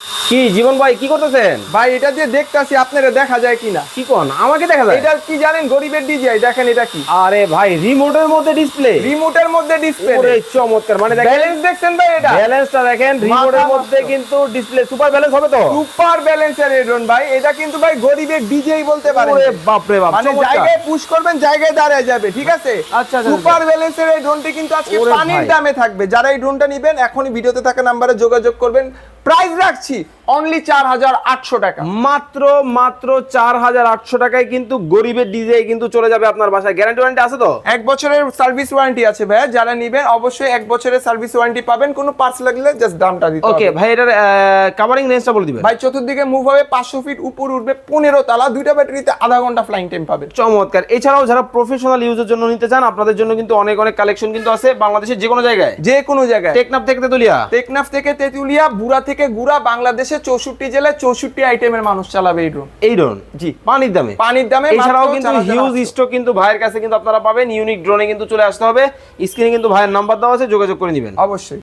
কি জীবন ভাই কি করতেছেন? ভাই এটা দিয়ে দেখতাছি আপনারা দেখা যায় কিনা। কি কোন আমাকে দেখা যায়? এটা কি জানেন? গরিবের ডিজিআই। দেখেন এটা কি? আরে ভাই রিমোটের মধ্যে ডিসপ্লে। রিমোটের মধ্যে ডিসপ্লে। ওরে চমৎকার, মানে দেখেন ব্যালেন্স দেখছেন ভাই? এটা ব্যালেন্সটা দেখেন, রিমোটের মধ্যে কিন্তু ডিসপ্লে। সুপার ব্যালেন্স হবে তো? সুপার ব্যালেন্সের এই ড্রোন ভাই। এটা কিন্তু ভাই গরিবের ডিজিআই বলতে পারেন। ওরে বাপ রে বাপ, মানে চমৎকার। জায়গায় পুশ করবেন, জায়গায় দাঁড়ায় যাবে, ঠিক আছে? আচ্ছা, আচ্ছা, সুপার ব্যালেন্সের এই ড্রোনটি কিন্তু আজকে ওরে পানির ভাই। দামে থাকবে। যারা এই ড্রোনটা নেবেন এখনই ভিডিওতে থাকা নম্বরে যোগাযোগ করবেন। প্রাইস রাখছি অনলি 4800 টাকা। মাত্র 4800 টাকায় কিন্তু গরিবের ডিজে কিন্তু চলে যাবে আপনার বাসায়। গ্যারান্টি ওয়ারেন্টি আছে তো? 1 বছরের সার্ভিস ওয়ারেন্টি আছে ভাই। যারা নেবেন অবশ্যই 1 বছরের সার্ভিস ওয়ারেন্টি পাবেন। কোনো পার্টস লাগলে জাস্ট দামটা দিতে হবে। ওকে ভাই, এটার কভারিং রেঞ্জটা বলে দিবেন। ভাই চতুর্দিকে মুভ হবে, 500 ফিট উপর উঠবে, 15 তালা, দুইটা ব্যাটারিতে আধা ঘন্টা ফ্লাইং টাইম পাবেন। চমৎকার। এছাড়াও যারা প্রফেশনাল ইউজের জন্য নিতে চান, আপনাদের জন্য কিন্তু অনেক অনেক কালেকশন কিন্তু আছে বাংলাদেশের যে কোনো জায়গায়। যে কোনো জায়গায়, টেকনাফ থেকে তেতুলিয়া, টেকনাফ থেকে তেতুলিয়া, বুড়া থেকে গুড়া, বাংলাদেশে 64 জেলায় 64 আইটেমের মানুষ চালাবে এই ড্রোন। এই ড্রোন জি পানির দামে। পানির দামে। এছাড়াও কিন্তু হিউজ স্টক কিন্তু ভাইয়ের কাছে কিন্তু আপনারা পাবেন। ইউনিক ড্রোনে কিন্তু চলে আসতে হবে। স্ক্রিনে কিন্তু ভাইয়ের নাম্বার দেওয়া আছে, যোগাযোগ করে নেবেন অবশ্যই।